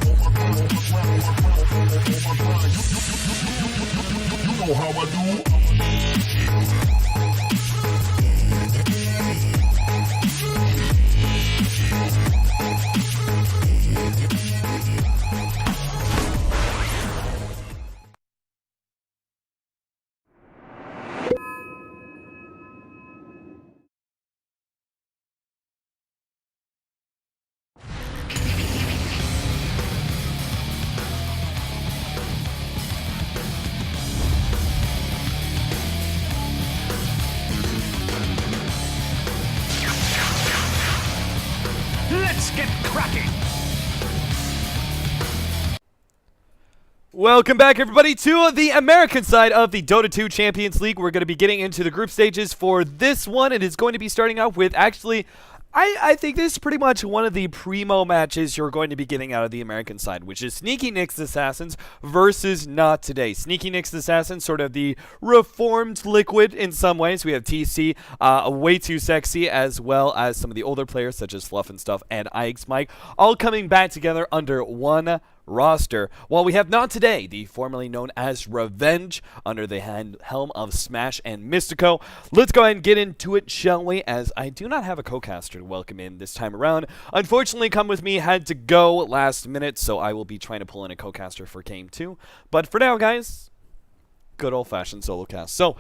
You know how I do. Let's get cracking! Welcome back, everybody, to the American side of the Dota 2 Champions League. We're going to be getting into the group stages for this one. It is going to be starting out with, actually, I think this is pretty much one of the primo matches you're going to be getting out of the American side, which is Sneaky Nick's Assassins versus NoT Today. Sneaky Nick's Assassins, sort of the reformed Liquid in some ways. We have TC, way too sexy, as well as some of the older players such as Fluff and Stuff and Ike's Mike, all coming back together under one roster. While we have NoT Today, the formerly known as Revenge, under the helm of Smash and Mystico. Let's go ahead and get into it, shall we? As I do not have a co-caster to welcome in this time around. Unfortunately, Come With Me had to go last minute, so I will be trying to pull in a co-caster for Game 2. But for now, guys, good old-fashioned solo cast. So,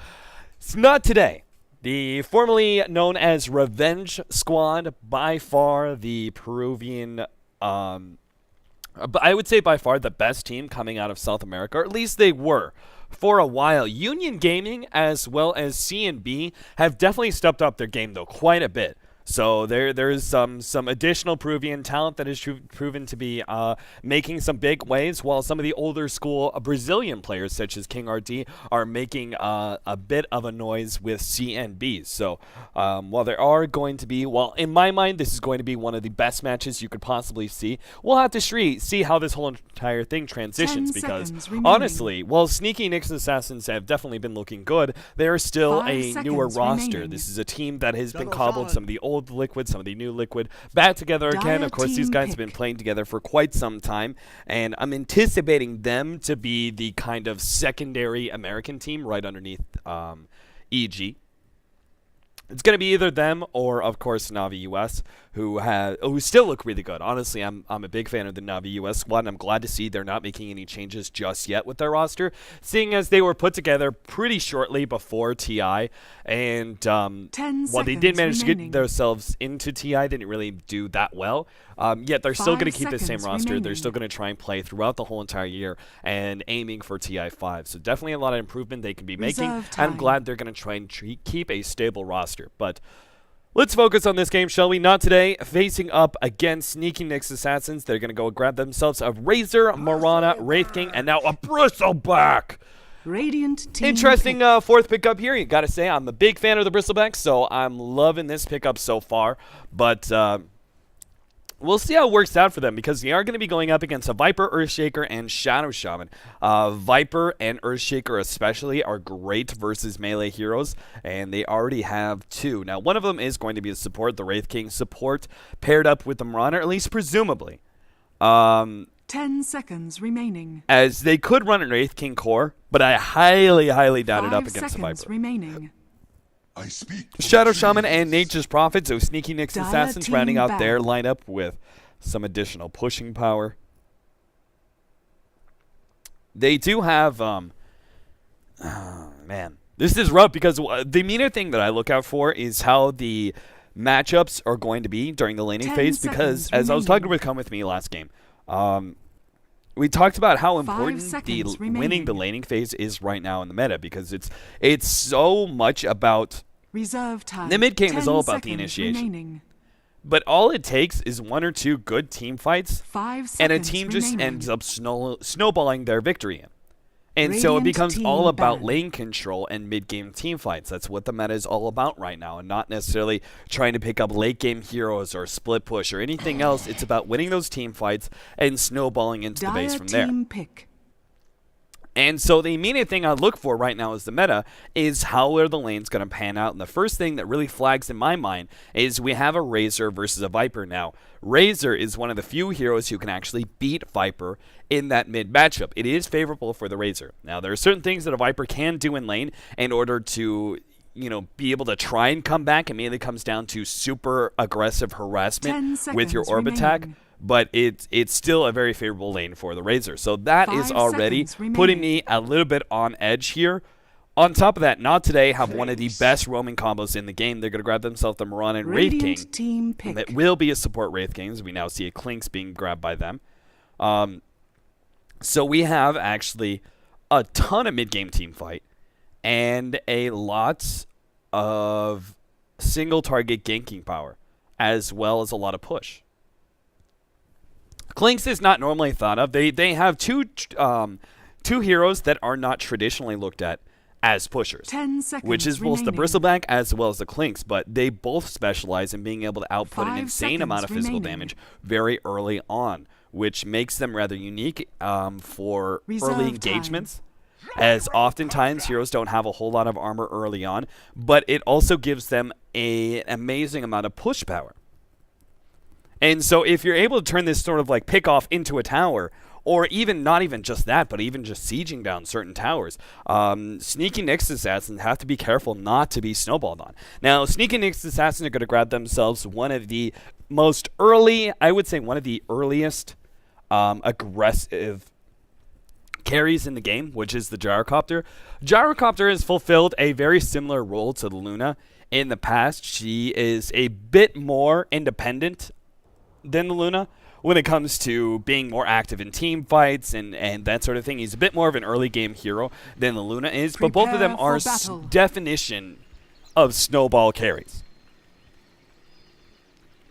it's NoT Today. The formerly known as Revenge Squad, by far the Peruvian, but I would say by far the best team coming out of South America, or at least they were for a while. Union Gaming as well as CNB have definitely stepped up their game, though, quite a bit. So there's some additional Peruvian talent that is proven to be making some big waves, while some of the older school Brazilian players such as King RD are making a bit of a noise with CNB. So while there are going to be, well, in my mind, this is going to be one of the best matches you could possibly see. We'll have to see how this whole entire thing transitions, because honestly, while Sneaky Nick's Assassins have definitely been looking good, they are still a newer roster. This is a team that has been cobbled, some of the old Liquid, some of the new Liquid, back together again. Of course, these guys have been playing together for quite some time, and I'm anticipating them to be the kind of secondary American team right underneath EG. It's going to be either them or, of course, Navi US, who still look really good. Honestly, I'm a big fan of the Navi US squad, and I'm glad to see they're not making any changes just yet with their roster, seeing as they were put together pretty shortly before TI. And while they did manage to get themselves into TI, they didn't really do that well. Yet they're still going to keep the same roster. They're still going to try and play throughout the whole entire year and aiming for TI 5. So definitely a lot of improvement they can be making. And I'm glad they're going to try and keep a stable roster. But let's focus on this game, shall we? NoT Today facing up against Sneaky Nick's Assassins. They're going to go grab themselves a Razor, Morana, Wraith King, and now a Bristleback. Radiant team Interesting fourth pickup here. You got to say, I'm a big fan of the Bristleback, so I'm loving this pickup so far. But we'll see how it works out for them, because they are going to be going up against a Viper, Earthshaker, and Shadow Shaman. Viper and Earthshaker especially are great versus melee heroes, and they already have two. Now, one of them is going to be a support, the Wraith King support, paired up with the Marauder, at least presumably. 10 seconds remaining. As they could run an Wraith King core, but I highly, highly doubt it up against the Viper. Remaining. I speak Shadow Shaman and Nature's Prophet, so Sneaky Nick's Assassins rounding out their lineup with some additional pushing power. They do have, man, this is rough, because the meaner thing that I look out for is how the matchups are going to be during the laning phase, because as I was talking with Come With Me last game, we talked about how important winning the laning phase is right now in the meta, because it's so much about reserve time. The mid game is all about the initiation. Remaining. But all it takes is one or two good team fights, 5 seconds and a team just ends up snowballing their victory in. And so it Radiant becomes team all about banned. lane control and mid-game team fights. That's what the meta is all about right now, and not necessarily trying to pick up late-game heroes or split push or anything else. It's about winning those team fights and snowballing into the base from there. Pick. And so the immediate thing I look for right now is the meta is how are the lanes going to pan out. And the first thing that really flags in my mind is we have a Razor versus a Viper now. Razor is one of the few heroes who can actually beat Viper in that mid matchup. It is favorable for the Razor. Now, there are certain things that a Viper can do in lane in order to, you know, be able to try and come back. It mainly comes down to super aggressive harassment with your orb attack. But it's still a very favorable lane for the Razor. So that is already putting me a little bit on edge here. On top of that, NoT today have one of the best roaming combos in the game. They're going to grab themselves the Mirana and Wraith King. Team pick. That will be a support Wraith King, as we now see a Clinks being grabbed by them. So we have actually a ton of mid-game team fight and a lot of single target ganking power, as well as a lot of push. Clinks is not normally thought of. They have two heroes that are not traditionally looked at as pushers, 10 seconds which is both the remaining. Bristleback as well as the Clinks, but they both specialize in being able to output an 5 insane amount of seconds physical remaining. damage very early on, which makes them rather unique for Reserve early time. engagements, as oftentimes heroes don't have a whole lot of armor early on, but it also gives them an amazing amount of push power. And so if you're able to turn this sort of like pick off into a tower, or even not even just that, but even just sieging down certain towers, sneaky Nyx assassins have to be careful not to be snowballed on. Now, sneaky Nyx assassins are going to grab themselves one of the most early, I would say one of the earliest aggressive carries in the game, which is the Gyrocopter. Gyrocopter has fulfilled a very similar role to the Luna in the past. She is a bit more independent than the Luna when it comes to being more active in team fights and that sort of thing. He's a bit more of an early game hero than the Luna is, but both of them Prepare are for battle. definition of snowball carries.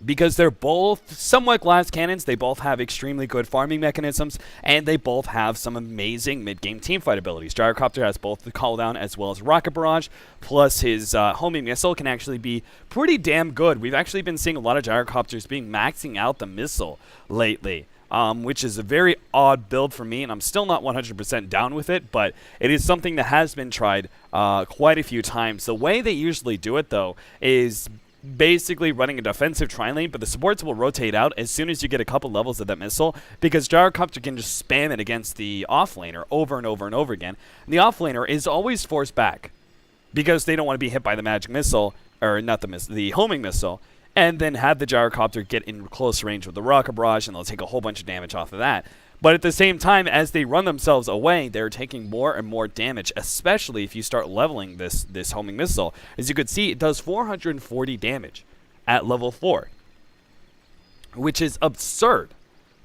Because they're both somewhat glass cannons, they both have extremely good farming mechanisms, and they both have some amazing mid-game teamfight abilities. Gyrocopter has both the call down as well as rocket barrage, plus his homing missile can actually be pretty damn good. We've actually been seeing a lot of Gyrocopters being maxing out the missile lately, which is a very odd build for me, and I'm still not 100% down with it, but it is something that has been tried quite a few times. The way they usually do it, though, is basically running a defensive tri-lane, but the supports will rotate out as soon as you get a couple levels of that missile, because Gyrocopter can just spam it against the offlaner over and over and over again. And the offlaner is always forced back because they don't want to be hit by the magic missile, or not the missile, the homing missile, and then have the Gyrocopter get in close range with the rocket barrage, and they'll take a whole bunch of damage off of that. But at the same time, as they run themselves away, they're taking more and more damage, especially if you start leveling this homing missile. As you can see, it does 440 damage at level 4, which is absurd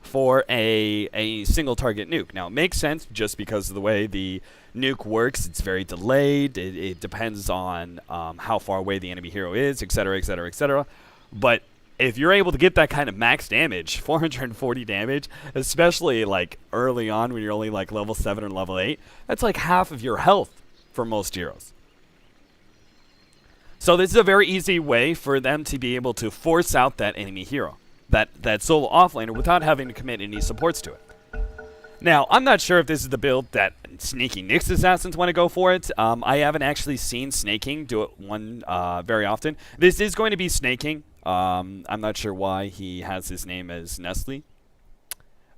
for a single target nuke. Now, it makes sense just because of the way the nuke works. It's very delayed. It depends on how far away the enemy hero is, etc., etc., etc. But if you're able to get that kind of max damage, 440 damage, especially like early on when you're only like level 7 or level 8, that's like half of your health for most heroes. So this is a very easy way for them to be able to force out that enemy hero, that solo offlaner, without having to commit any supports to it. Now, I'm not sure if this is the build that Sneaky Nyx assassins want to go for it. I haven't actually seen Snaking do it very often. This is going to be Snaking. I'm not sure why he has his name as Nestle,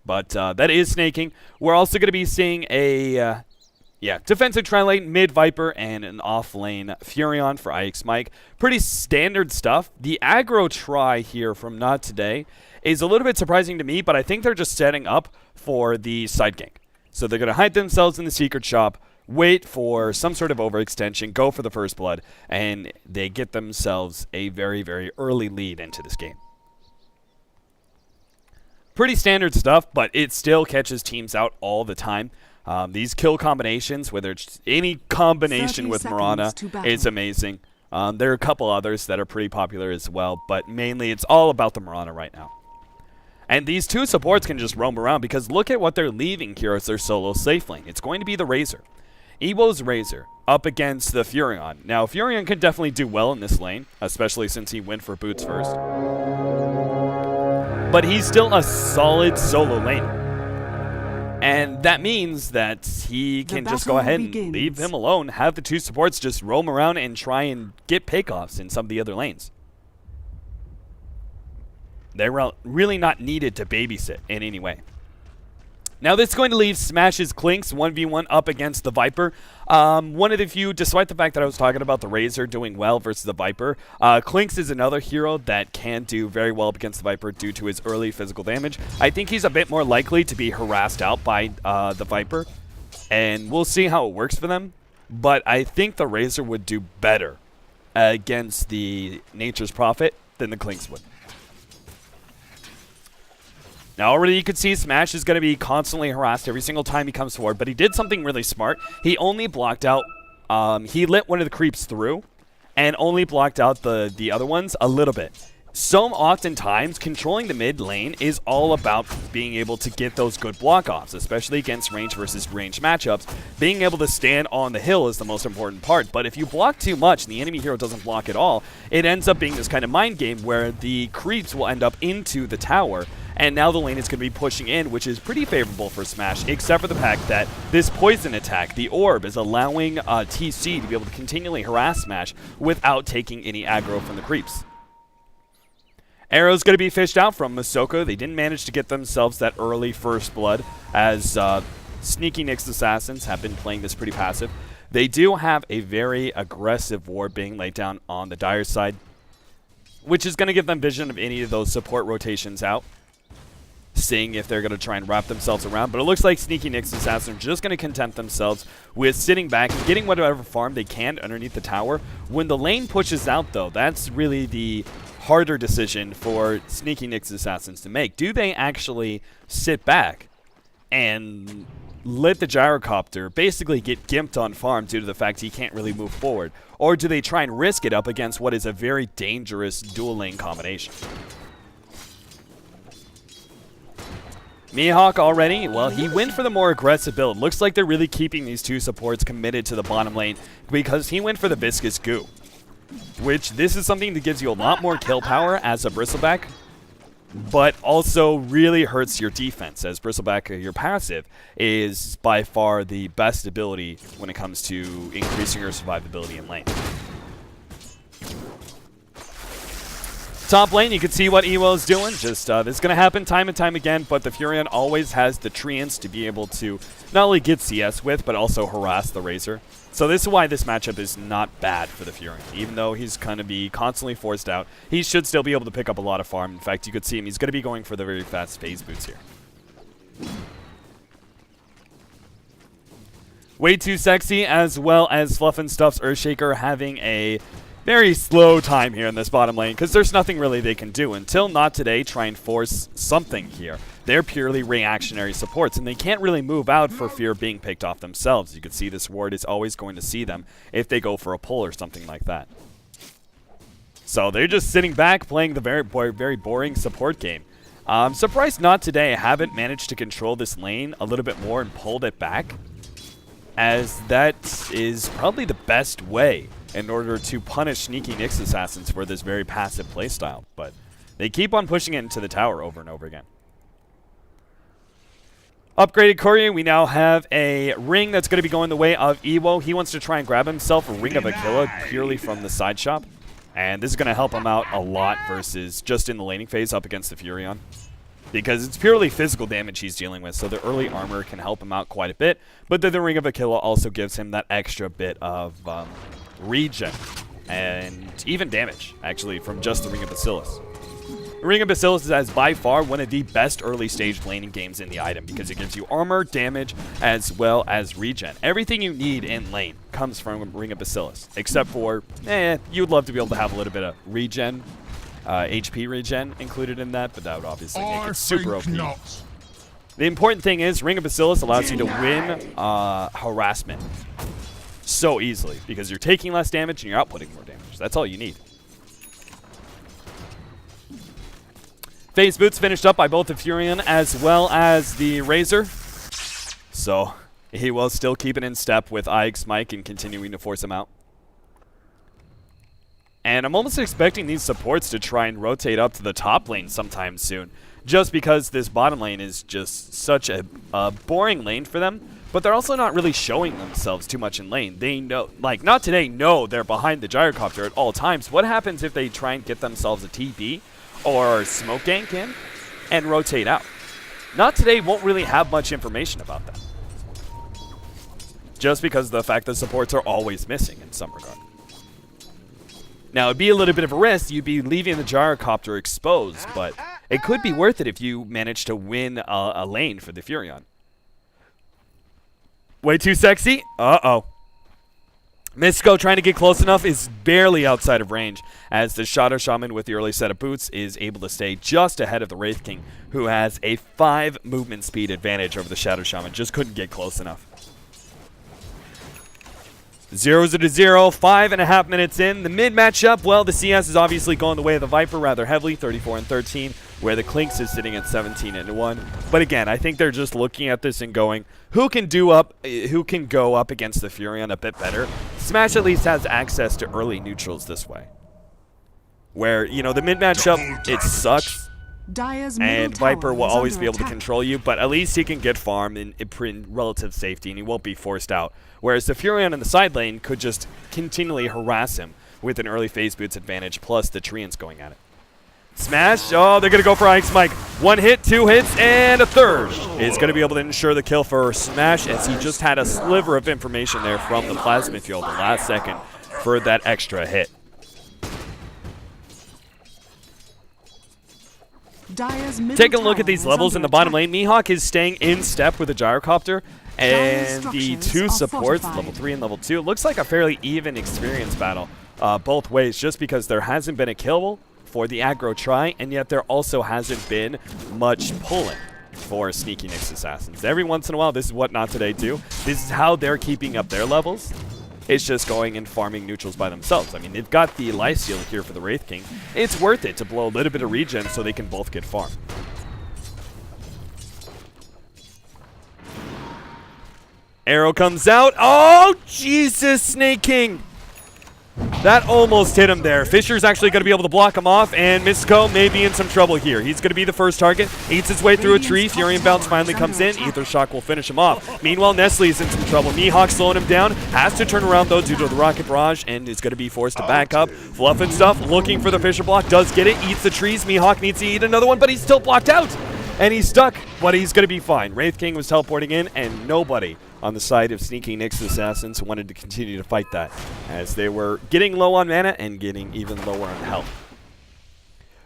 but that is Snaking. We're also going to be seeing a defensive tri-lane, mid Viper, and an off-lane Furion for IX Mike. Pretty standard stuff. The aggro try here from NoT today is a little bit surprising to me, but I think they're just setting up for the side gank. So they're going to hide themselves in the secret shop, wait for some sort of overextension, go for the first blood, and they get themselves a very, very early lead into this game. Pretty standard stuff, but it still catches teams out all the time. These kill combinations, whether it's any combination with Mirana, it's amazing. There are a couple others that are pretty popular as well, but mainly it's all about the Mirana right now. And these two supports can just roam around, because look at what they're leaving here as their solo safe lane. It's going to be the Razor. Ewo's Razor up against the Furion. Now, Furion can definitely do well in this lane, especially since he went for boots first. But he's still a solid solo laner. And that means that he can just go battle ahead and begins. leave him alone, have the two supports just roam around and try and get pickoffs in some of the other lanes. They're really not needed to babysit in any way. Now this is going to leave Smash's Clinks 1v1 up against the Viper. One of the few, despite the fact that I was talking about the Razor doing well versus the Viper, Clinks is another hero that can do very well up against the Viper due to his early physical damage. I think he's a bit more likely to be harassed out by the Viper, and we'll see how it works for them. But I think the Razor would do better against the Nature's Prophet than the Clinks would. Now already you could see Smash is going to be constantly harassed every single time he comes forward, but he did something really smart. He only blocked out, he lit one of the creeps through, and only blocked out the other ones a little bit. So oftentimes, controlling the mid lane is all about being able to get those good block-offs, especially against range versus range matchups. Being able to stand on the hill is the most important part, but if you block too much and the enemy hero doesn't block at all, it ends up being this kind of mind game where the creeps will end up into the tower, and now the lane is going to be pushing in, which is pretty favorable for Smash, except for the fact that this poison attack, the orb, is allowing TC to be able to continually harass Smash without taking any aggro from the creeps. Arrow's going to be fished out from Masoko. They didn't manage to get themselves that early first blood, as Sneaky Nyx Assassins have been playing this pretty passive. They do have a very aggressive ward being laid down on the Dire side, which is going to give them vision of any of those support rotations out, seeing if they're going to try and wrap themselves around. But it looks like Sneaky Nyx Assassins are just going to content themselves with sitting back and getting whatever farm they can underneath the tower. When the lane pushes out, though, that's really the harder decision for Sneaky Nyx Assassins to make. Do they actually sit back and let the gyrocopter basically get gimped on farm due to the fact he can't really move forward? Or do they try and risk it up against what is a very dangerous dual lane combination? Mihawk already, well, he went for the more aggressive build. Looks like they're really keeping these two supports committed to the bottom lane because he went for the Viscous Goo, which this is something that gives you a lot more kill power as a Bristleback, but also really hurts your defense, as Bristleback, your passive, is by far the best ability when it comes to increasing your survivability in lane. Top lane, you can see what Ewo is doing. Just this is going to happen time and time again, but the Furion always has the treants to be able to not only get CS with, but also harass the Razor. So this is why this matchup is not bad for the Furion. Even though he's going to be constantly forced out, he should still be able to pick up a lot of farm. In fact, you could see him. He's going to be going for the very fast phase boots here. Way Too Sexy, as well as Fluff and Stuff's Earthshaker, having a very slow time here in this bottom lane because there's nothing really they can do until Not Today try and force something here. They're purely reactionary supports, and they can't really move out for fear of being picked off themselves. You can see this ward is always going to see them if they go for a pull or something like that. So they're just sitting back playing the very boring support game. I'm surprised Not Today haven't managed to control this lane a little bit more and pulled it back, as that is probably the best way in order to punish Sneaky Nyx Assassins for this very passive playstyle. But they keep on pushing it into the tower over and over again. Upgraded Courier, we now have a ring that's going to be going the way of Ewo. He wants to try and grab himself a Ring of Aquila purely from the side shop. And this is going to help him out a lot versus just in the laning phase up against the Furion, because it's purely physical damage he's dealing with, so the early armor can help him out quite a bit. But then the Ring of Aquila also gives him that extra bit of regen and even damage, actually, from just the Ring of Bacillus. The Ring of Bacillus is by far one of the best early stage laning games in the item because it gives you armor, damage, as well as regen. Everything you need in lane comes from Ring of Bacillus, except for, you would love to be able to have a little bit of regen, HP regen included in that, but that would obviously make it super OP. The important thing is Ring of Bacillus allows you to win harassment so easily because you're taking less damage and you're outputting more damage. That's all you need. Phase boots finished up by both the Furion as well as the Razor. So he was still keeping in step with Ike's Mike and continuing to force him out. And I'm almost expecting these supports to try and rotate up to the top lane sometime soon. just because this bottom lane is just such a boring lane for them. But they're also not really showing themselves too much in lane. They know, like, not today, no, they're behind the gyrocopter at all times. What happens if they try and get themselves a TP or smoke gank in and rotate out? Not today won't really have much information about that. Just because of the fact that supports are always missing in some regard. Now, it'd be a little bit of a risk. You'd be leaving the gyrocopter exposed, but it could be worth it if you manage to win a lane for the Furion. Way too sexy. Uh-oh. Mystico trying to get close enough is barely outside of range, as the Shadow Shaman with the early set of boots is able to stay just ahead of the Wraith King, who has a 5 movement speed advantage over the Shadow Shaman. Just couldn't get close enough. 0-0, 5.5 minutes in. The mid matchup, well, the CS is obviously going the way of the Viper rather heavily, 34-13, where the Clinks is sitting at 17-1. But again, I think they're just looking at this and going, who can go up against the Furion a bit better? Smash at least has access to early neutrals this way. Where, you know, the mid matchup, it sucks. And Viper will always be able to control you, but at least he can get farm in relative safety, and he won't be forced out. Whereas the Furion in the side lane could just continually harass him with an early phase boots advantage, plus the Treants going at it. Smash. Oh, they're going to go for Ike's Mike. 1 hit, 2 hits, and a third is going to be able to ensure the kill for Smash, as he just had a sliver of information there from the Plasma Field the last second for that extra hit. Take a look at these levels in the bottom lane. Mihawk is staying in step with the gyrocopter, and the 2 supports, level 3 and level 2. It looks like a fairly even experience battle both ways, just because there hasn't been a kill for the aggro try, and yet there also hasn't been much pulling for Sneaky Nyx Assassins. Every once in a while, this is what Not Today do. This is how they're keeping up their levels. It's just going and farming neutrals by themselves. I mean, they've got the lifesteal here for the Wraith King. It's worth it to blow a little bit of regen so they can both get farmed. Arrow comes out. Oh, Jesus, Snake King. That almost hit him there. Fisher's actually going to be able to block him off, and Mystico may be in some trouble here. He's going to be the first target. Eats his way through a tree. Furion Bounce finally comes in. Aether Shock will finish him off. Meanwhile, Nestle's in some trouble. Mihawk slowing him down. Has to turn around, though, due to the Rocket Barrage, and is going to be forced to back up. Fluff and stuff, looking for the Fisher block. Does get it. Eats the trees. Mihawk needs to eat another one, but he's still blocked out. And he's stuck, but he's going to be fine. Wraith King was teleporting in, and nobody on the side of Sneaky Nyx Assassins wanted to continue to fight that, as they were getting low on mana and getting even lower on health.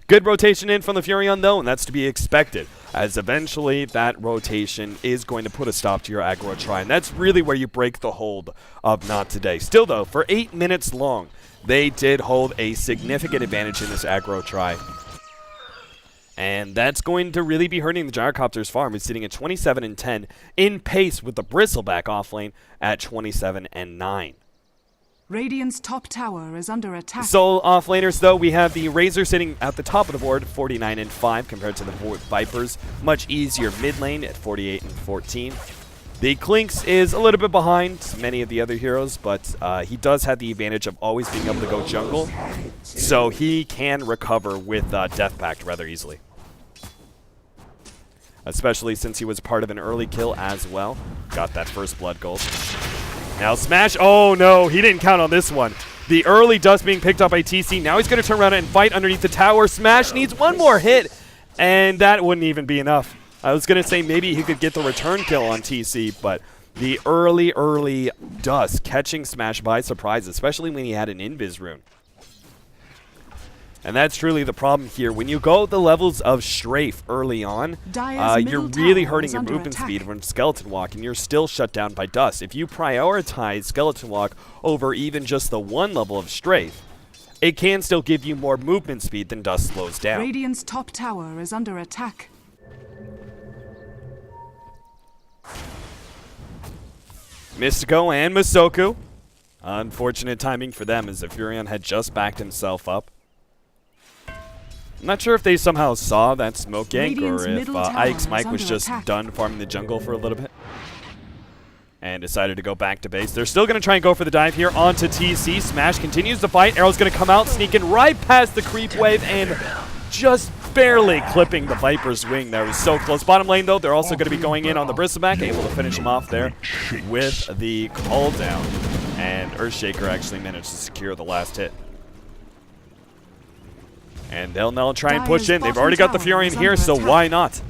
Good rotation in from the Furion, though, and that's to be expected, as eventually that rotation is going to put a stop to your aggro try, and that's really where you break the hold of Not Today. Still, though, for 8 minutes long, they did hold a significant advantage in this aggro try. And that's going to really be hurting the Gyrocopter's farm. It's sitting at 27-10 in pace, with the Bristleback offlane at 27-9. Radiant's top tower is under attack. So offlaners, though, we have the Razor sitting at the top of the board, 49-5 compared to the Vipers. Much easier mid lane at 48-14. The Clinks is a little bit behind many of the other heroes, but he does have the advantage of always being able to go jungle, so he can recover with Death Pact rather easily. Especially since he was part of an early kill as well. Got that first blood gold. Now Smash, oh no, he didn't count on this one. The early dust being picked up by TC. Now he's going to turn around and fight underneath the tower. Smash needs one more hit, and that wouldn't even be enough. I was going to say maybe he could get the return kill on TC, but the early dust catching Smash by surprise, especially when he had an Invis rune. And that's truly the problem here. When you go the levels of Strafe early on, you're really hurting your movement speed from Skeleton Walk, and you're still shut down by Dust. If you prioritize Skeleton Walk over even just the one level of Strafe, it can still give you more movement speed than Dust slows down. Radiant's top tower is under attack. Mystico and Masoku. Unfortunate timing for them, as the Furion had just backed himself up. I'm not sure if they somehow saw that smoke gank, or if Ike's Mike was just done farming the jungle for a little bit and decided to go back to base. They're still going to try and go for the dive here onto TC. Smash continues to fight. Arrow's going to come out, sneaking right past the creep wave, and just barely clipping the Viper's wing there. It was so close. Bottom lane, though, they're also going to be going in on the Bristleback, able to finish him off there with the call down. And Earthshaker actually managed to secure the last hit. And they'll try and push in. They've already got the Fury in here, so why not?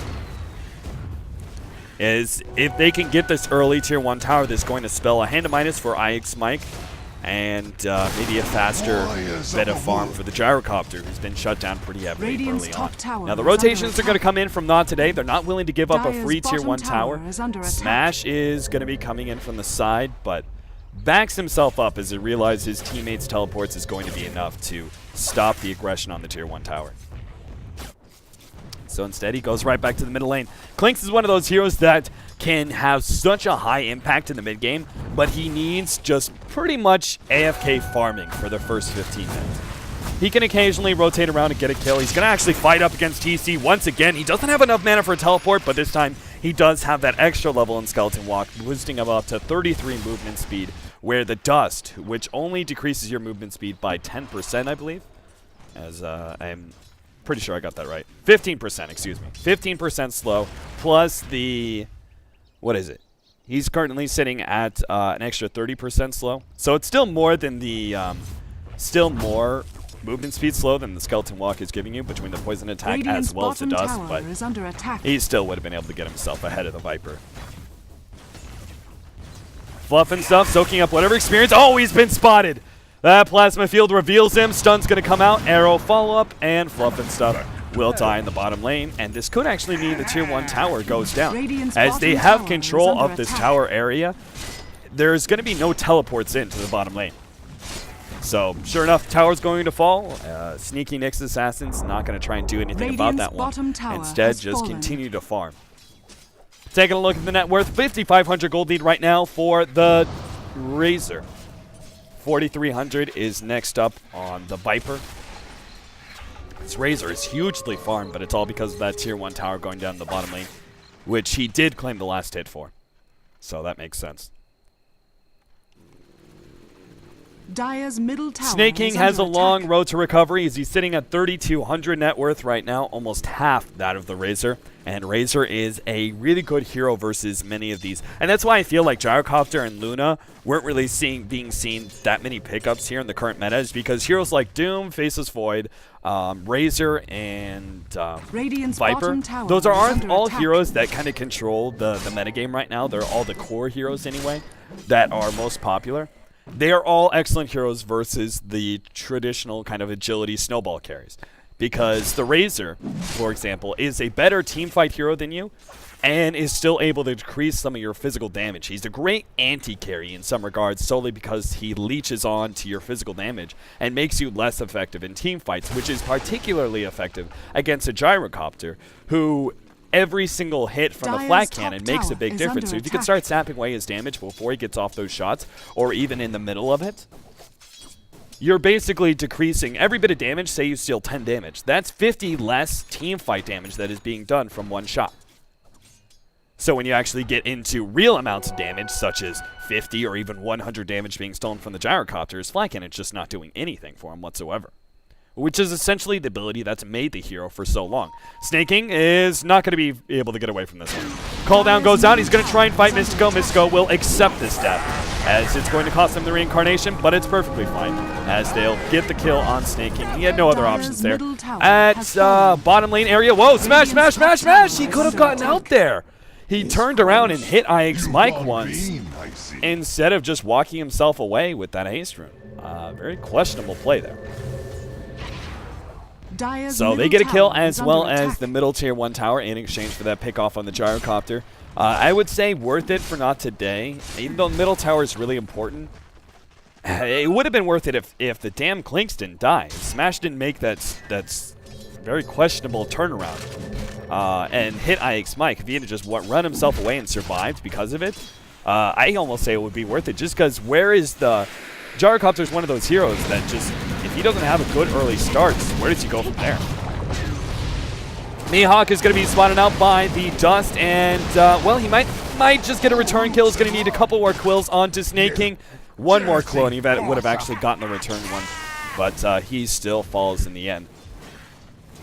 If they can get this early tier 1 tower, this is going to spell a hand of minus for IX Mike. And maybe a faster bit of farm for the Gyrocopter, who's been shut down pretty heavily early on. Now, the rotations are going to come in from NoT today. They're not willing to give up a free tier 1 tower. Smash is going to be coming in from the side, but backs himself up as he realizes his teammates' teleports is going to be enough to stop the aggression on the tier 1 tower. So instead, he goes right back to the middle lane. Clinks is one of those heroes that can have such a high impact in the mid game, but he needs just pretty much AFK farming for the first 15 minutes. He can occasionally rotate around and get a kill. He's going to actually fight up against TC once again. He doesn't have enough mana for a teleport, but this time he does have that extra level in Skeleton Walk, boosting him up to 33 movement speed, where the Dust, which only decreases your movement speed by 10%, I believe, as I'm pretty sure I got that right. 15%, excuse me. 15% slow, plus the... What is it? He's currently sitting at an extra 30% slow. So it's still more than the... still more movement speed slow than the Skeleton Walk is giving you between the Poison Attack as well as the Dust. But he still would have been able to get himself ahead of the Viper. Fluff and stuff, soaking up whatever experience. Oh, he's been spotted! That Plasma Field reveals him. Stun's going to come out. Arrow follow-up, and Fluff and stuff will die in the bottom lane. And this could actually mean the tier 1 tower goes down. As they have control of this tower area, there's going to be no teleports into the bottom lane. So, sure enough, tower's going to fall. Sneaky Nyx Assassin's not going to try and do anything about that one. Instead, just continue to farm. Taking a look at the net worth, 5,500 gold lead right now for the Razor. 4,300 is next up on the Viper. This Razor is hugely farmed, but it's all because of that tier 1 tower going down the bottom lane, which he did claim the last hit for. So that makes sense. Dire's middle tower Snake King has a long road to recovery as he's sitting at 3,200 net worth right now, almost half that of the Razor. And Razor is a really good hero versus many of these. And that's why I feel like Gyrocopter and Luna weren't really being seen that many pickups here in the current meta, is because heroes like Doom, Faceless Void, Razor, and Viper, those aren't all heroes that kind of control the metagame right now. They're all the core heroes anyway that are most popular. They are all excellent heroes versus the traditional kind of agility snowball carries. Because the Razor, for example, is a better teamfight hero than you and is still able to decrease some of your physical damage. He's a great anti-carry in some regards solely because he leeches on to your physical damage and makes you less effective in teamfights, which is particularly effective against a Gyrocopter who... Every single hit from the flat cannon makes a big difference. So if you can start sapping away his damage before he gets off those shots, or even in the middle of it, you're basically decreasing every bit of damage. Say you steal 10 damage. That's 50 less team fight damage that is being done from one shot. So when you actually get into real amounts of damage, such as 50 or even 100 damage being stolen from the Gyrocopter, his flat cannon's just not doing anything for him whatsoever. Which is essentially the ability that's made the hero for so long. Snake King is not going to be able to get away from this one. Call down goes out. He's going to try and fight Mystico. Mystico will accept this death, as it's going to cost him the reincarnation, but it's perfectly fine, as they'll get the kill on Snake King. He had no other options there. At bottom lane area, whoa, smash, smash, smash, smash! He could have gotten out there. He turned around and hit IX Mike once, instead of just walking himself away with that haste rune. Very questionable play there. So they get a kill as well as the middle tier 1 tower in exchange for that pick off on the Gyrocopter. I would say worth it for NoT today, even though middle tower is really important. It would have been worth it if the damn Clinks didn't die. If Smash didn't make that's very questionable turnaround and hit IX Mike. If he had just run himself away and survived because of it, I almost say it would be worth it, just because where is the... Gyrocopter is one of those heroes that just, if he doesn't have a good early start, where does he go from there? Mihawk is going to be spotted out by the Dust, and, well, he might just get a return kill. He's going to need a couple more quills onto Snake King. One more quill, and he would have actually gotten the return one, but he still falls in the end.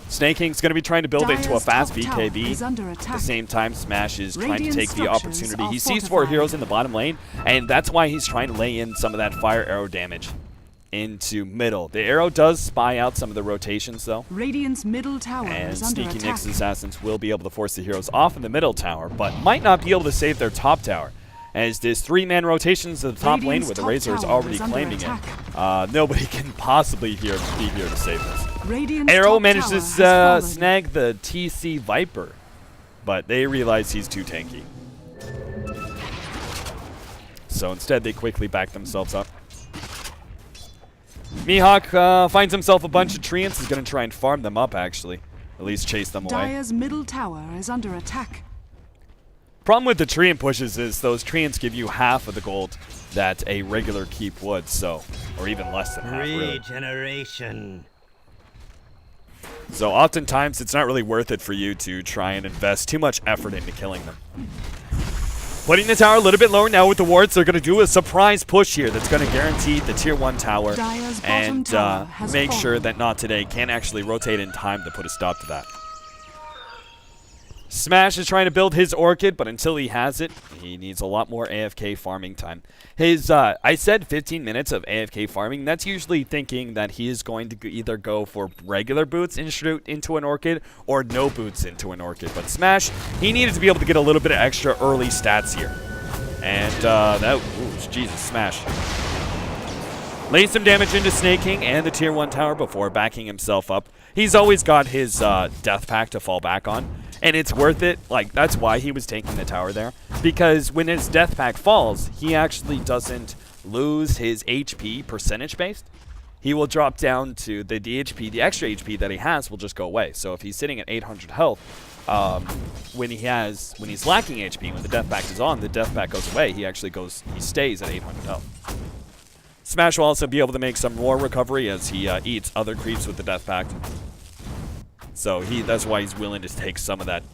Snake King's going to be trying to build into a Dire's fast top tower BKB. is under At the attack. same time, Smash is trying to Radiant take the structures opportunity. are He sees 4 fortified. heroes in the bottom lane, and that's why he's trying to lay in some of that fire arrow damage into middle. The arrow does spy out some of the rotations, though. Radiant's middle tower And is under Sneaky attack. Nick's Assassins will be able to force the heroes off in the middle tower, but might not be able to save their top tower. As this 3-man rotations to the top lane Radiant's where the top Razor is tower already is under claiming attack. it. Nobody can possibly be here to save this. Radiant's Arrow top manages tower to has fallen. snag the TC Viper, but they realize he's too tanky. So instead, they quickly back themselves up. Mihawk finds himself a bunch of treants. He's going to try and farm them up, actually. At least chase them away. Dire's middle tower is under attack. Problem with the treant pushes is those treants give you half of the gold that a regular keep would, so, or even less than half, really. Regeneration. So oftentimes it's not really worth it for you to try and invest too much effort into killing them. Putting the tower a little bit lower now with the wards, they're going to do a surprise push here that's going to guarantee the tier 1 tower Dire's bottom and tower has make fallen. sure that NoT today can actually rotate in time to put a stop to that. Smash is trying to build his Orchid, but until he has it, he needs a lot more AFK farming time. His, I said 15 minutes of AFK farming. That's usually thinking that he is going to either go for regular boots into an Orchid or no boots into an Orchid. But Smash, he needed to be able to get a little bit of extra early stats here. And Jesus, Smash. Laid some damage into Snake King and the tier 1 tower before backing himself up. He's always got his death pack to fall back on. And it's worth it. Like, that's why he was taking the tower there. Because when his death pack falls, he actually doesn't lose his HP percentage based. He will drop down to the HP, the extra HP that he has will just go away. So if he's sitting at 800 health, when he's lacking HP, when the death pack is on, the death pack goes away. He stays at 800 health. Smash will also be able to make some more recovery as he eats other creeps with the death pack. So that's why he's willing to take some of that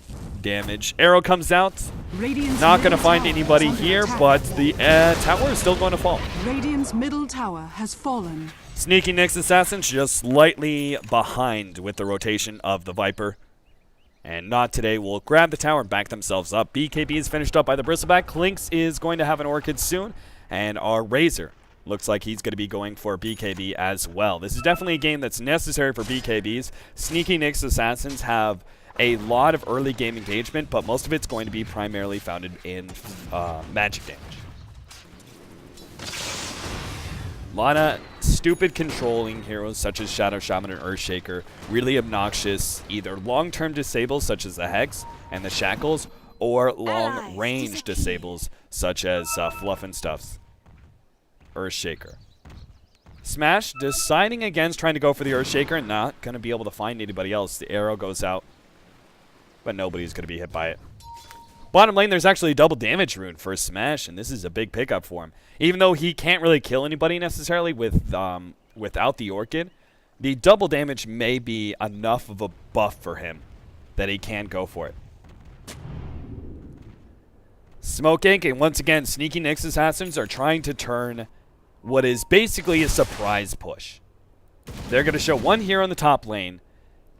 damage. Arrow comes out. Radiant's Not going to middle find tower is anybody under here, attack. but the tower is still going to fall. Radiant's middle tower has fallen. Sneaky Nick's Assassins just slightly behind with the rotation of the Viper. And NoT today will grab the tower and back themselves up. BKB is finished up by the Bristleback. Clinks is going to have an Orchid soon. And our Razor looks like he's going to be going for BKB as well. This is definitely a game that's necessary for BKBs. Sneaky Nick's Assassins have a lot of early game engagement, but most of it's going to be primarily founded in magic damage. A lot of stupid controlling heroes such as Shadow Shaman and Earthshaker. Really obnoxious, either long-term disables such as the Hex and the Shackles, or long-range disables such as Fluff and Stuffs. Earthshaker. Smash deciding against trying to go for the Earthshaker and not going to be able to find anybody else. The arrow goes out, but nobody's going to be hit by it. Bottom lane, there's actually a double damage rune for Smash, and this is a big pickup for him. Even though he can't really kill anybody necessarily without the Orchid, the double damage may be enough of a buff for him that he can go for it. Smoke Ink and once again, Sneaky Nick's Assassins are trying to turn what is basically a surprise push. They're going to show one hero in the top lane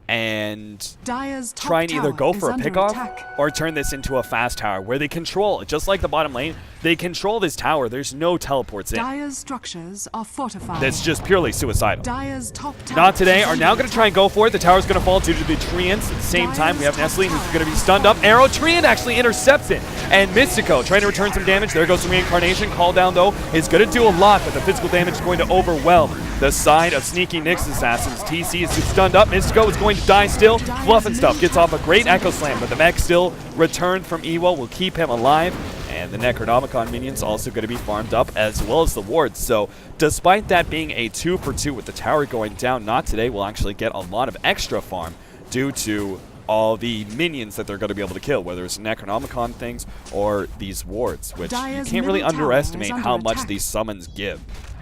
and Dire's top try and either tower go is for a under pickoff attack. or turn this into a fast tower where they control, just like the bottom lane, they control this tower. There's no teleports in. Dire's structures are fortified. That's just purely suicidal. Dire's top tower NoT today is are under now going to try and go for it. The tower's going to fall due to the Treants. At the same time, we have Nestling who's going to be stunned up. Arrow Treant actually intercepts it. And Mystico trying to return some damage. There goes the Reincarnation. Call down, though, is going to do a lot, but the physical damage is going to overwhelm the side of Sneaky Nick's Assassins. TC is stunned up. Mystico is going to die still. Fluff and Stuff gets off a great Echo Slam, but the mech still returned from Ewo will keep him alive. And the Necronomicon minions also going to be farmed up, as well as the wards. So despite that being a 2-for-2 with the tower going down, NoT today will actually get a lot of extra farm due to all the minions that they're going to be able to kill, whether it's Necronomicon things or these wards, which Dire's you can't really middle tower underestimate is under how much attack. these summons give.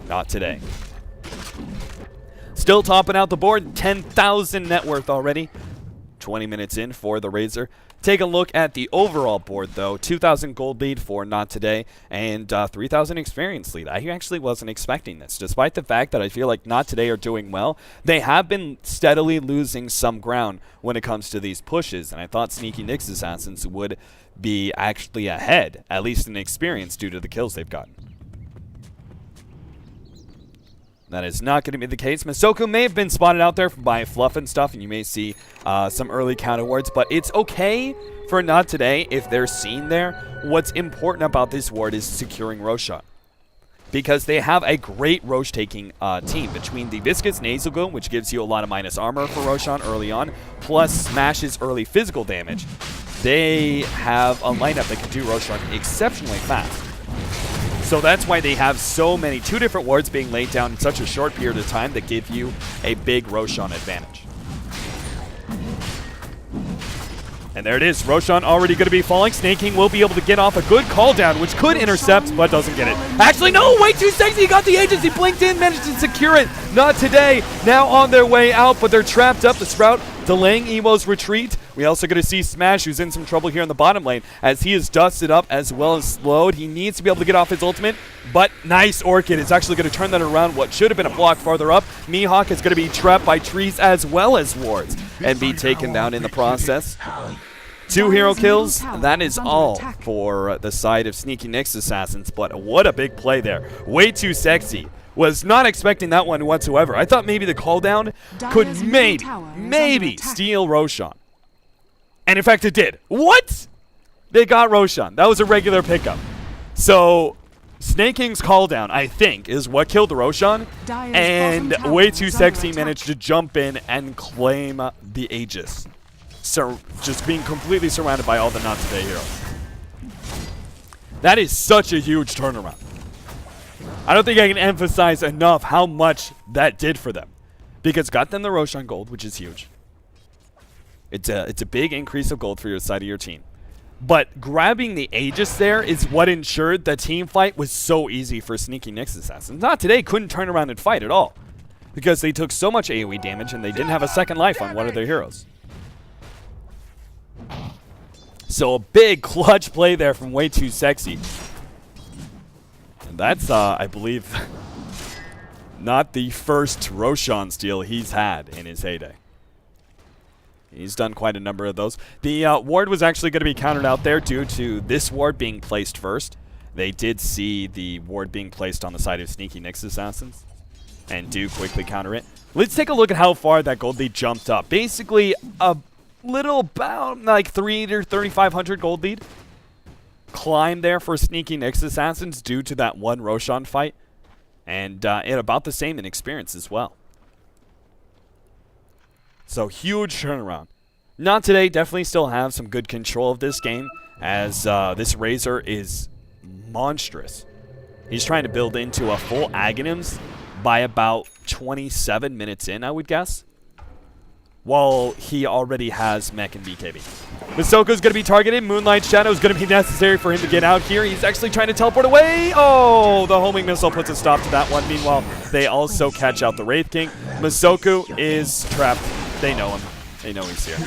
Not today. Still topping out the board, 10,000 net worth already. 20 minutes in for the Razor. Take a look at the overall board, though. 2,000 gold lead for Not Today, and 3,000 experience lead. I actually wasn't expecting this. Despite the fact that I feel like Not Today are doing well, they have been steadily losing some ground when it comes to these pushes, and I thought Sneaky Nyx Assassins would be actually ahead, at least in experience, due to the kills they've gotten. That is not going to be the case. Masoku may have been spotted out there by Fluff and stuff, and you may see some early counter wards, but it's okay for Not Today if they're seen there. What's important about this ward is securing Roshan, because they have a great Roche-taking team between the Viscous Nasal Gloom, which gives you a lot of minus armor for Roshan early on, plus Smash's early physical damage. They have a lineup that can do Roshan exceptionally fast. So that's why they have so many, 2 different wards being laid down in such a short period of time that give you a big Roshan advantage. And there it is. Roshan already going to be falling. Snake King will be able to get off a good call down, which could intercept, but doesn't get it. Actually, no, way too sexy. He got the Aegis. He blinked in, managed to secure it. Not Today. Now on their way out, but they're trapped up. The Sprout delaying Ewo's retreat. We also going to see Smash, who's in some trouble here in the bottom lane, as he is dusted up as well as slowed. He needs to be able to get off his ultimate, but nice Orchid. It's actually going to turn that around. What should have been a block farther up. Mihawk is going to be trapped by trees as well as wards and be taken down in the process. 2 hero kills. That is all for the side of Sneaky Nyx Assassins, but what a big play there. Way too sexy. Was not expecting that one whatsoever. I thought maybe the call down could maybe steal Roshan. And in fact, it did. What? They got Roshan. That was a regular pickup. So, Snake King's call down, I think, is what killed Roshan. And way too sexy managed to jump in and claim the Aegis. So, just being completely surrounded by all the Not Today heroes. That is such a huge turnaround. I don't think I can emphasize enough how much that did for them. Because got them the Roshan gold, which is huge. It's a big increase of gold for your side of your team. But grabbing the Aegis there is what ensured the team fight was so easy for Sneaky Nyx Assassins. Not Today couldn't turn around and fight at all, because they took so much AoE damage and they didn't have a second life on one of their heroes. So a big clutch play there from Way Too Sexy. And that's, I believe, not the first Roshan steal he's had in his heyday. He's done quite a number of those. The ward was actually going to be countered out there due to this ward being placed first. They did see the ward being placed on the side of Sneaky Nyx Assassins and do quickly counter it. Let's take a look at how far that gold lead jumped up. Basically, a little about like 3,500 gold lead climb there for Sneaky Nyx Assassins due to that one Roshan fight. And about the same in experience as well. So huge turnaround. Not Today definitely still have some good control of this game, as this Razor is monstrous. He's trying to build into a full Aghanims by about 27 minutes in, I would guess. While he already has Mech and BKB. Masoko's going to be targeted. Moonlight Shadow is going to be necessary for him to get out here. He's actually trying to teleport away. Oh, the homing missile puts a stop to that one. Meanwhile, they also catch out the Wraith King. Masoku is trapped. They know him. They know he's here.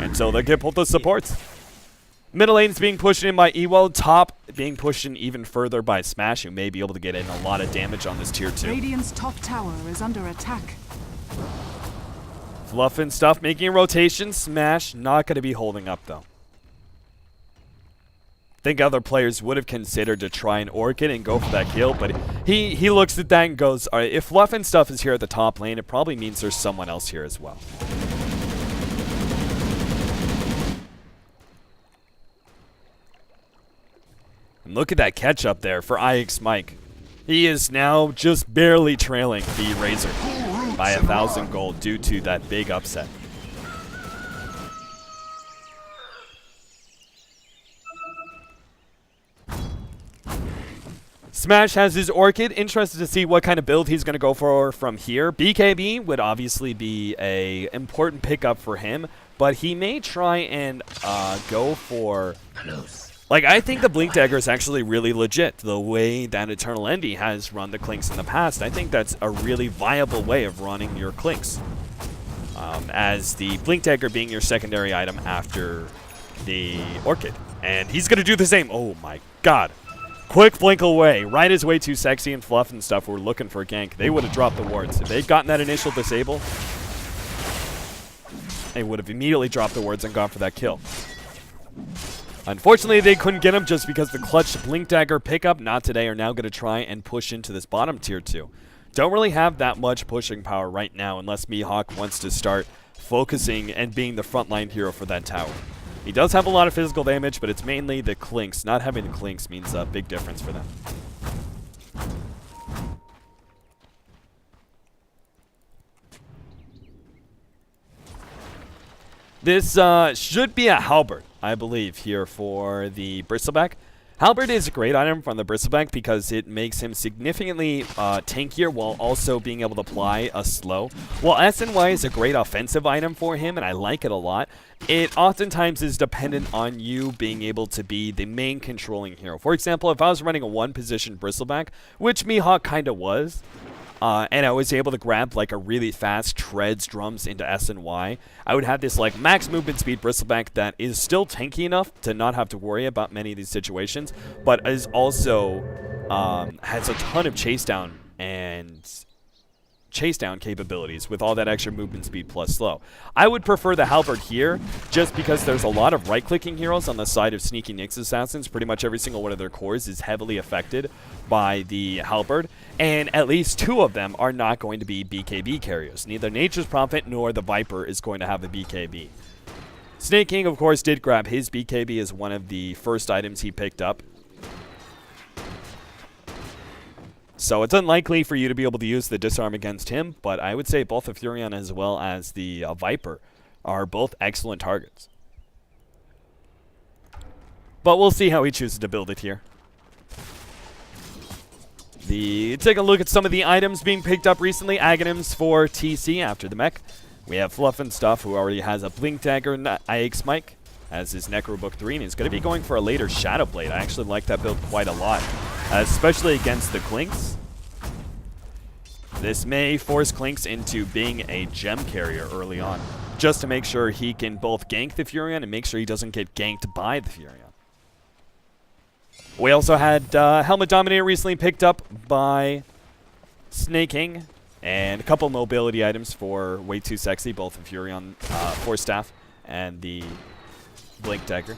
And so they get both the supports. Middle lane is being pushed in by Ewo. Top being pushed in even further by Smash, who may be able to get in a lot of damage on this tier 2. Radiant's top tower is under attack. Fluff and stuff making a rotation. Smash not going to be holding up, though. Think other players would have considered to try an Orchid and go for that kill, but he looks at that and goes, all right, if Fluff and stuff is here at the top lane, it probably means there's someone else here as well. And look at that catch up there for IX Mike. He is now just barely trailing the Razor by 1,000 gold due to that big upset. Smash has his Orchid. Interested to see what kind of build he's going to go for from here. BKB would obviously be a important pickup for him, but he may try and go for... Like, I think the Blink Dagger is actually really legit. The way that Eternal Envy has run the Clinks in the past, I think that's a really viable way of running your Clinks. As the Blink Dagger being your secondary item after the Orchid. And he's going to do the same. Oh my god. Quick blink away. Right is way too sexy and fluff and stuff. We're looking for a gank. They would have dropped the wards. If they'd gotten that initial disable, they would have immediately dropped the wards and gone for that kill. Unfortunately, they couldn't get him just because the clutch Blink Dagger pickup, Not Today, are now going to try and push into this bottom tier 2. Don't really have that much pushing power right now unless Mihawk wants to start focusing and being the frontline hero for that tower. He does have a lot of physical damage, but it's mainly the clinks. Not having the clinks means a big difference for them. This should be a halberd, I believe, here for the Bristleback. Halberd is a great item from the Bristleback because it makes him significantly tankier while also being able to apply a slow. While SNY is a great offensive item for him, and I like it a lot, it oftentimes is dependent on you being able to be the main controlling hero. For example, if I was running a one-position Bristleback, which Mihawk kind of was, and I was able to grab like a really fast treads drums into SNY, I would have this like max movement speed Bristleback that is still tanky enough to not have to worry about many of these situations, but is also has a ton of chase down capabilities with all that extra movement speed plus slow. I would prefer the halberd here just because there's a lot of right-clicking heroes on the side of Sneaky Nyx Assassins. Pretty much every single one of their cores is heavily affected by the halberd, and at least 2 of them are not going to be BKB carriers. Neither Nature's Prophet nor the Viper is going to have a BKB. Snake King, of course, did grab his BKB as one of the first items he picked up. So it's unlikely for you to be able to use the disarm against him, but I would say both the Furion as well as the Viper are both excellent targets. But we'll see how he chooses to build it here. Take a look at some of the items being picked up recently. Aghanims for TC after the mech. We have Fluff and Stuff, who already has a Blink Dagger, IX Mike, as his Necro Book 3, and he's going to be going for a later Shadow Blade. I actually like that build quite a lot, especially against the Clinks. This may force Clinks into being a gem carrier early on, just to make sure he can both gank the Furion and make sure he doesn't get ganked by the Furion. We also had Helmet Dominator recently picked up by Snake King, and a couple mobility items for Way Too Sexy, both the Furion Force Staff and the Blink Dagger.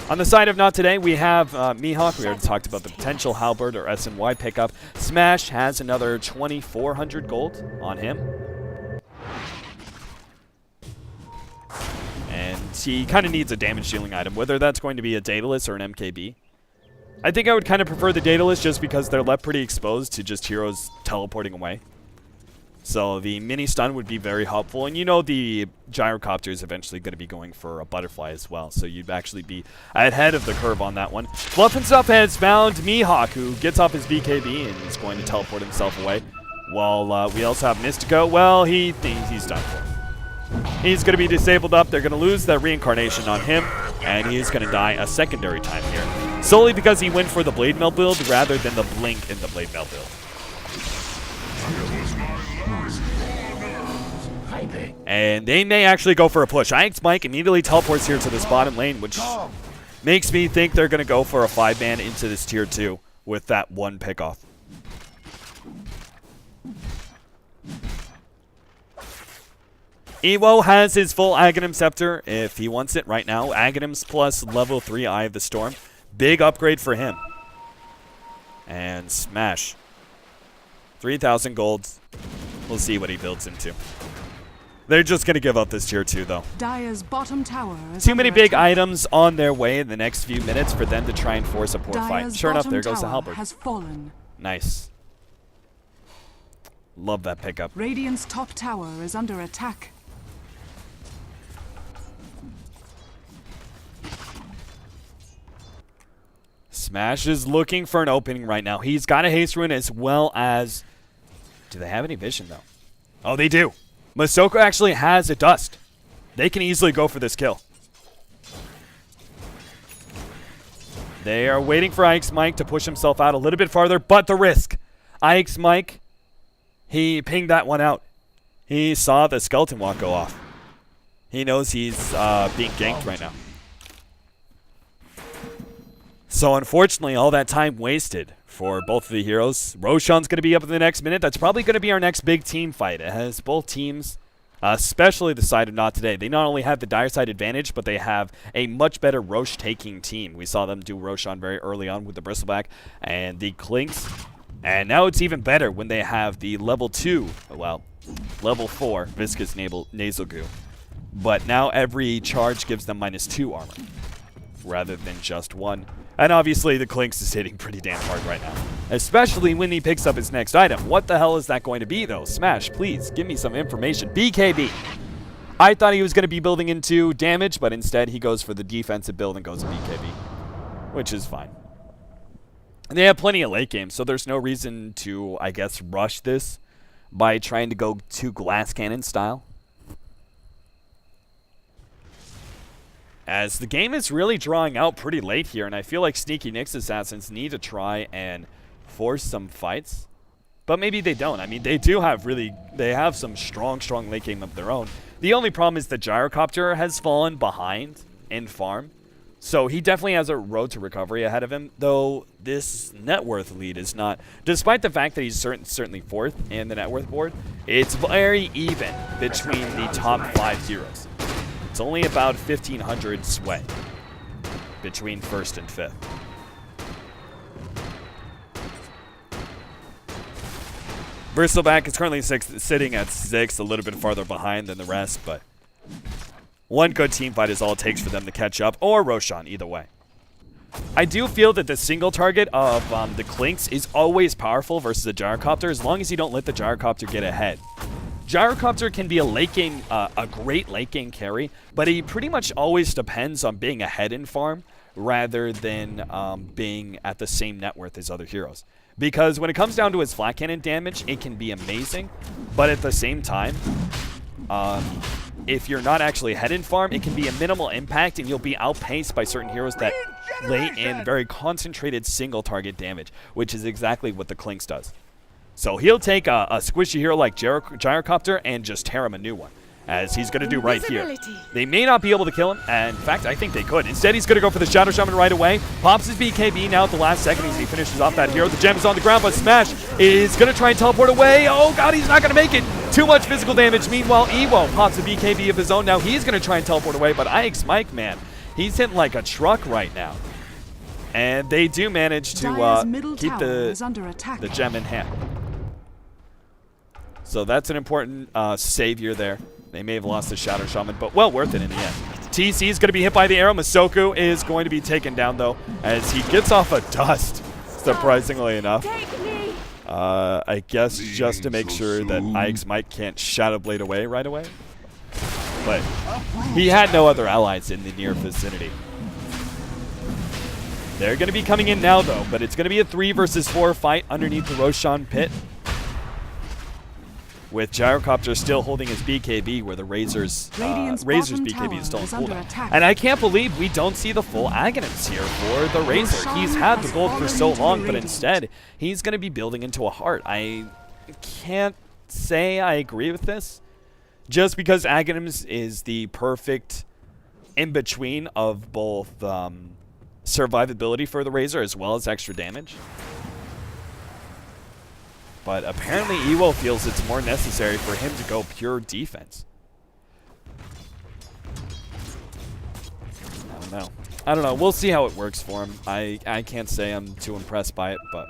On the side of Not Today, we have Mihawk. We already talked about the potential halberd or SNY pickup. Smash has another 2,400 gold on him. And he kind of needs a damage dealing item, whether that's going to be a Daedalus or an MKB. I think I would kind of prefer the Daedalus just because they're left pretty exposed to just heroes teleporting away. So the mini stun would be very helpful, and you know the gyrocopter is eventually going to be going for a butterfly as well, so you'd actually be ahead of the curve on that one. Fluff and Stuff has found Mihawk, who gets off his BKB and is going to teleport himself away. While we also have Mystico, well, he's done for. He's going to be disabled up. They're going to lose that reincarnation on him, and he's going to die a secondary time here, solely because he went for the Blade Mail build rather than the Blink in the Blade Mail build. And they may actually go for a push. IX Mike immediately teleports here to this bottom lane, which makes me think they're going to go for a 5-man into this tier 2 with that one pickoff. Ewo has his full Aghanim Scepter if he wants it right now. Aghanims plus level 3 Eye of the Storm. Big upgrade for him. And Smash. 3,000 golds. We'll see what he builds into. They're just going to give up this tier 2, though. Dire's bottom tower is Too many under big attack. items on their way in the next few minutes for them to try and force a poor fight. Dire's Sure enough, there bottom goes the tower halberd. has fallen. Nice. Love that pickup. Radiant's top tower is under attack. Smash is looking for an opening right now. He's got a haste rune as well as... Do they have any vision, though? Oh, they do. Masoko actually has a dust. They can easily go for this kill. They are waiting for IX Mike to push himself out a little bit farther, but the risk. IX Mike, he pinged that one out. He saw the skeleton walk go off. He knows he's being ganked right now. So unfortunately, all that time wasted for both of the heroes. Roshan's going to be up in the next minute. That's probably going to be our next big team fight. It has both teams, especially the side of NoT today. They not only have the dire side advantage, but they have a much better Rosh taking team. We saw them do Roshan very early on with the Bristleback and the Clinks. And now it's even better when they have the level 2, well, level 4 Viscous Nasal Goo. But now every charge gives them -2 armor rather than just 1. And obviously the Clinks is hitting pretty damn hard right now, especially when he picks up his next item. What the hell is that going to be though? Smash, please give me some information. BKB. I thought he was going to be building into damage, but instead he goes for the defensive build and goes to BKB, which is fine. And they have plenty of late game, so there's no reason to, I guess, rush this by trying to go to glass cannon style. As the game is really drawing out pretty late here, and I feel like Sneaky Nick's Assassins need to try and force some fights. But maybe they don't. I mean, they do have they have some strong late game of their own. The only problem is the Gyrocopter has fallen behind in farm. So he definitely has a road to recovery ahead of him, though this net worth lead is not, despite the fact that he's certainly 4th in the net worth board, it's very even between the top 5 heroes. It's only about 1,500 sway between 1st and 5th. Bristleback is currently sitting at 6, a little bit farther behind than the rest, but one good team fight is all it takes for them to catch up, or Roshan, either way. I do feel that the single target of the Clinks is always powerful versus the Gyrocopter, as long as you don't let the Gyrocopter get ahead. Gyrocopter can be a late game, a great late game carry, but he pretty much always depends on being ahead in farm rather than being at the same net worth as other heroes. Because when it comes down to his flat cannon damage, it can be amazing, but at the same time, if you're not actually ahead in farm, it can be a minimal impact and you'll be outpaced by certain heroes that lay in very concentrated single target damage, which is exactly what the Clinks does. So he'll take a squishy hero like Gyrocopter and just tear him a new one, as he's going to do right here. They may not be able to kill him, and in fact, I think they could. Instead, he's going to go for the Shadow Shaman right away. Pops his BKB now at the last second as he finishes off that hero. The gem is on the ground, but Smash is going to try and teleport away. Oh god, he's not going to make it. Too much physical damage. Meanwhile, Ewo pops a BKB of his own. Now he's going to try and teleport away, but IX Mike, man, he's hitting like a truck right now. And they do manage to keep the gem in hand. So that's an important savior there. They may have lost the Shadow Shaman, but well worth it in the end. TC is going to be hit by the arrow. Masoku is going to be taken down, though, as he gets off a dust, surprisingly enough. I guess just to make sure that IX Mike can't Shadow Blade away right away. But he had no other allies in the near vicinity. They're going to be coming in now, though, but it's going to be a 3 versus 4 fight underneath the Roshan pit, with Gyrocopter still holding his BKB, where the Razor's BKB is still on cooldown. And I can't believe we don't see the full Aghanims here for the Razor. He's had the gold for so long, but instead, he's going to be building into a heart. I can't say I agree with this, just because Aghanims is the perfect in-between of both survivability for the Razor as well as extra damage. But apparently Ewo feels it's more necessary for him to go pure defense. I don't know. We'll see how it works for him. I can't say I'm too impressed by it, but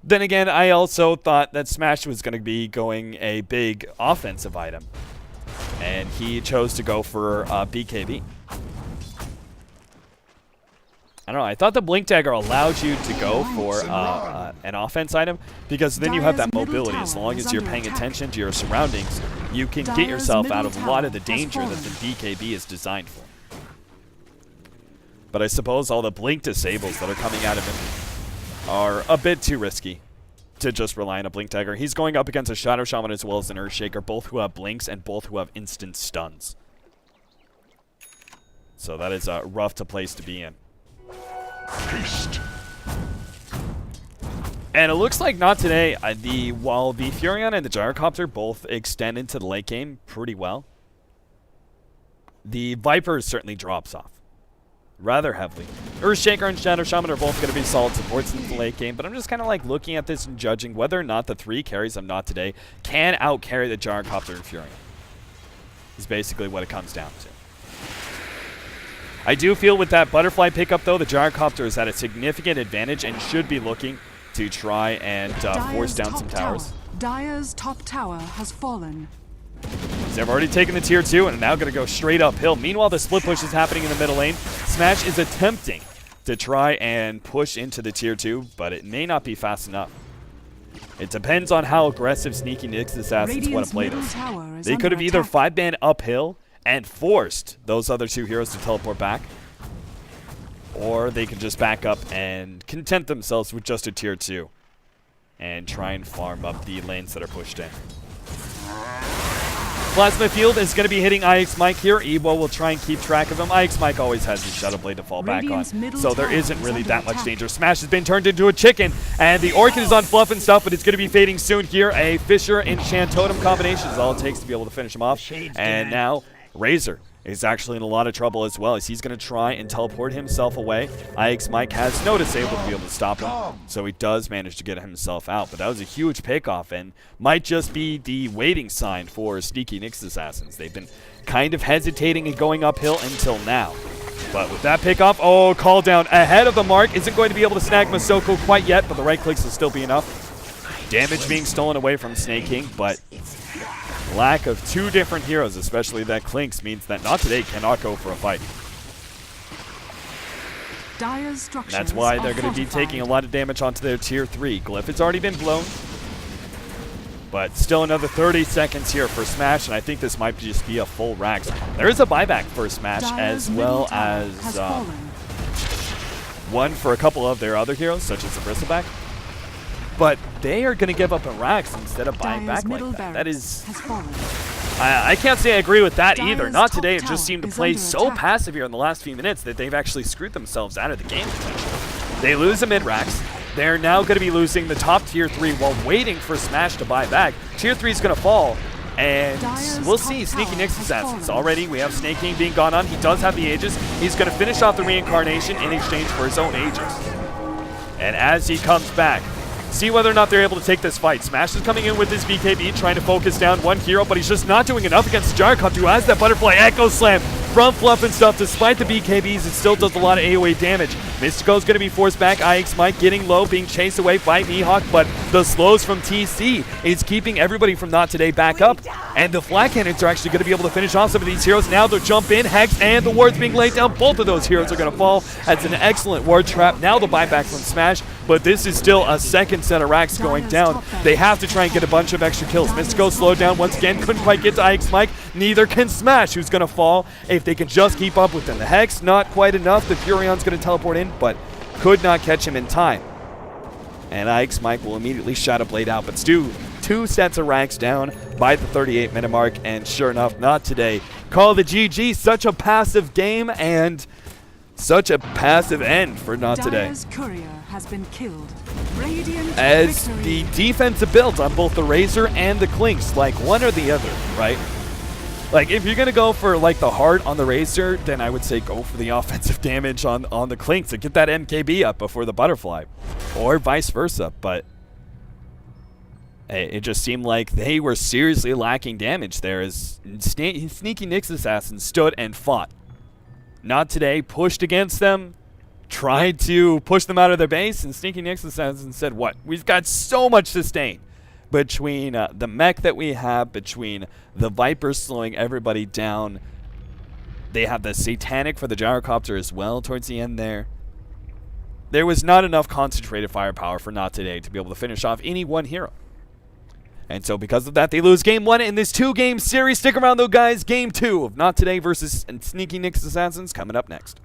then again, I also thought that Smash was going to be going a big offensive item, and he chose to go for BKB. I don't know. I thought the Blink Dagger allowed you to go for an offense item, because then you have that mobility. As long as you're paying attention to your surroundings, you can get yourself out of a lot of the danger that the BKB is designed for. But I suppose all the Blink disables that are coming out of him are a bit too risky to just rely on a Blink Dagger. He's going up against a Shadow Shaman as well as an Earthshaker, both who have Blinks and both who have instant stuns. So that is a rough place to be in. Haste. And it looks like not today. While the Furion and the Gyrocopter both extend into the late game pretty well, the Viper certainly drops off. rather heavily. Earthshaker and Shadow Shaman are both going to be solid supports in the late game, but I'm just kind of like looking at this and judging whether or not the 3 carries of NoT today can out-carry the Gyrocopter and Furion. Is basically what it comes down to. I do feel with that Butterfly pickup, though, the Gyrocopter is at a significant advantage and should be looking to try and force down some towers. Dire's top tower has fallen. So they've already taken the tier 2 and are now going to go straight uphill. Meanwhile, the split push is happening in the middle lane. Smash is attempting to try and push into the tier 2, but it may not be fast enough. It depends on how aggressive Sneaky Nyx Assassins want to play this. They could have either 5-man uphill and forced those other 2 heroes to teleport back, or they could just back up and content themselves with just a tier 2 and try and farm up the lanes that are pushed in. Plasma Field is going to be hitting IX Mike here. Ewo will try and keep track of him. IX Mike always has his Shadow Blade to fall back on, so there isn't really that much danger. Smash has been turned into a chicken, and the Orchid is on fluff and stuff, but it's going to be fading soon here. A Fissure Enchant Totem combination is all it takes to be able to finish him off. And now Razor is actually in a lot of trouble as well, as he's going to try and teleport himself away. IX Mike has no disable to be able to stop him, so he does manage to get himself out. But that was a huge pickoff and might just be the waiting sign for Sneaky Nyx Assassins. They've been kind of hesitating and going uphill until now. But with that pickoff, oh, call down ahead of the mark. Isn't going to be able to snag Masoko quite yet, but the right clicks will still be enough. Damage being stolen away from Snake King, but lack of 2 different heroes, especially that Clinks, means that NoT today cannot go for a fight. That's why they're going to be taking a lot of damage onto their tier 3. Glyph has already been blown, but still another 30 seconds here for Smash, and I think this might just be a full Rax. There is a buyback for Smash, as well as one for a couple of their other heroes, such as the Bristleback. But they are going to give up a Rax instead of buying back like that. That is... I can't say I agree with that either. NoT today just seemed to play so passive here in the last few minutes that they've actually screwed themselves out of the game. They lose a mid-Rax. They're now going to be losing the top tier 3 while waiting for Smash to buy back. Tier 3 is going to fall, and we'll see. Sneaky Nyx Assassins. Already we have Snake King being gone on. He does have the Aegis. He's going to finish off the reincarnation in exchange for his own Aegis. And as he comes back, see whether or not they're able to take this fight. Smash is coming in with his BKB, trying to focus down one hero, but he's just not doing enough against Gyrocopter, who has that Butterfly Echo Slam from Fluff and stuff. Despite the BKBs, it still does a lot of AoE damage. Mystico's going to be forced back. IX Mike getting low, being chased away by Mihawk, but the slows from TC is keeping everybody from NoT today back up. And the Flat Cannons are actually going to be able to finish off some of these heroes. Now they'll jump in, Hex, and the ward's being laid down. Both of those heroes are going to fall. That's an excellent ward trap. Now the buyback from Smash, but this is still a second set of racks going down. They have to try and get a bunch of extra kills. Mystico slowed down once again, couldn't quite get to IX Mike. Neither can Smash, who's going to fall if they can just keep up with them. The Hex, not quite enough. The Furion's going to teleport in, but could not catch him in time. And IX Mike will immediately Shadow Blade out, but Stu, 2 sets of ranks down by the 38-minute mark, and sure enough, NoT today. Call the GG. Such a passive game and such a passive end for NoT today. Dire's courier has been killed. As the defense built on both the Razor and the Clinks, like one or the other, right? Like, if you're going to go for, like, the heart on the Razor, then I would say go for the offensive damage on the Clinks and get that MKB up before the Butterfly. Or vice versa, but it just seemed like they were seriously lacking damage there as Sneaky Nyx Assassins stood and fought. NoT today pushed against them, tried to push them out of their base, and Sneaky Nyx Assassins said, what? We've got so much sustain between the mech that we have, between the Viper slowing everybody down. They have the Satanic for the Gyrocopter as well towards the end there. There was not enough concentrated firepower for NoT today to be able to finish off any one hero. And so because of that, they lose Game 1 in this 2-game series. Stick around though, guys. Game 2 of NoT today versus Sneaky Nyx Assassins coming up next.